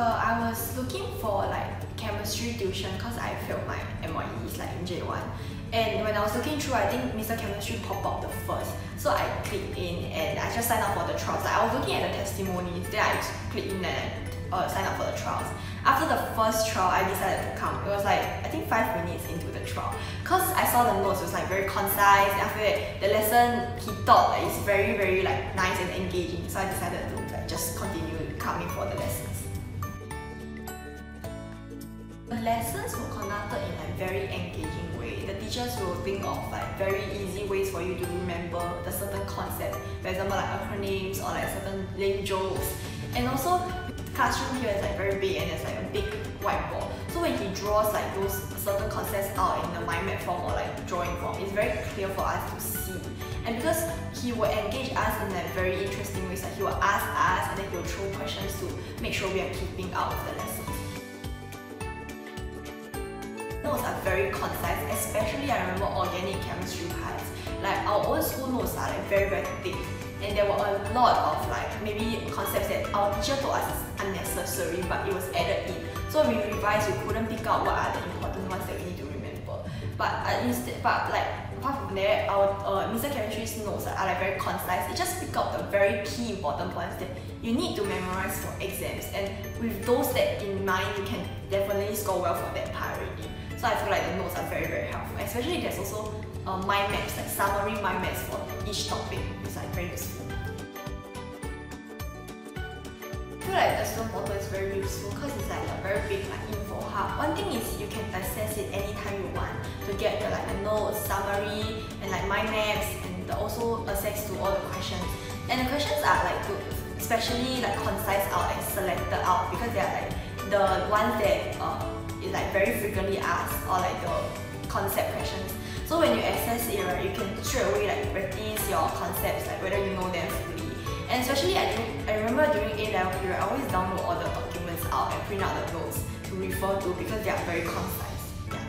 I was looking for like chemistry tuition because I failed my MYEs like in J1. And when I was looking through, I think Mr. Chemistry popped up the first. So I clicked in and I just signed up for the trials. Like I was looking at the testimonies, then I clicked in and signed up for the trials. After the first trial, I decided to come. It was like, I think 5 minutes into the trial. Because I saw the notes, it was like very concise. And after that, the lesson, he thought like, it's very, very like nice and engaging. So I decided to like, just continue coming for the lessons. The lessons were conducted in a very engaging way. The teachers will think of like very easy ways for you to remember the certain concept. For example, like acronyms or like certain lame jokes. And also, the classroom here is like very big and there's like a big whiteboard. So when he draws like those certain concepts out in the mind map form or like drawing form, it's very clear for us to see. And because he will engage us in like very interesting ways, like he will ask us and then he will throw questions to make sure we are keeping up with the lessons. Notes are very concise, especially I remember organic chemistry parts. Like our old school notes are like very, very thick. And there were a lot of like maybe concepts that our teacher told us is unnecessary, but it was added in. So when we revised, we couldn't pick out what are the important ones that we need to remember. But apart from that, our Mr. Chemistry's notes are like very concise. It just pick out the very key important points that you need to memorize for exams. And with those that in mind, you can definitely score well for that part already. So I feel like the notes are very, very helpful. Especially there's also mind maps, like summary mind maps for each topic. It's like very useful. I feel like the student portal is very useful because it's like a very big like info hub. One thing is you can access it anytime you want to get the like the notes, summary, and like mind maps, and also access to all the questions. And the questions are like good, especially like concise out and selected out because they are like the ones that is like very frequently asked or like the concept questions. So when you access it, right, you can straight away like practice your concepts, like whether you know them fully. And especially I remember during A-level period, I always download all the documents out and print out the notes to refer to because they are very concise. Yeah.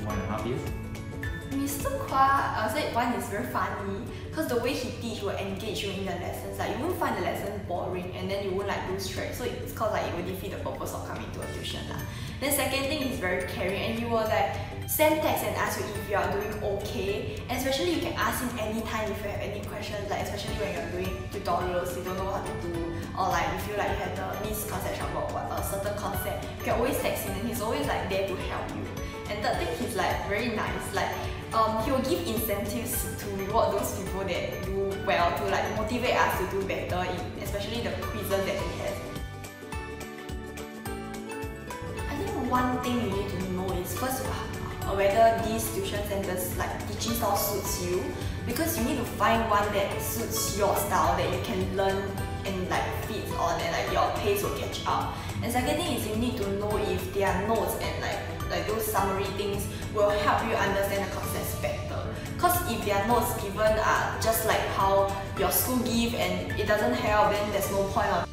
1.5 years? Mr. Kwa, I would say one is very funny because the way he teach will engage you in the lessons. Like you won't find the lesson boring and then you won't like lose track. So it's cause like it will defeat the purpose of coming to a tuition lah. Then second thing, he's very caring and he will like send text and ask you if you are doing okay. And especially you can ask him anytime if you have any questions. Like especially when you're doing tutorials, you don't know what to do, or like you feel like you had the misconception about what a certain concept. You can always text him and he's always like there to help you. And third thing, he's like very nice. Like he will give incentives to reward those people that do well, to like motivate us to do better, especially the quizzes that he has. I think one thing you need to know is first whether these tuition centers like teaching style suits you, because you need to find one that suits your style that you can learn and like fit on and like your pace will catch up. And second thing is you need to know if their notes and like those summary things will help you understand the concepts better. Because if their notes given are just like how your school give and it doesn't help, then there's no point of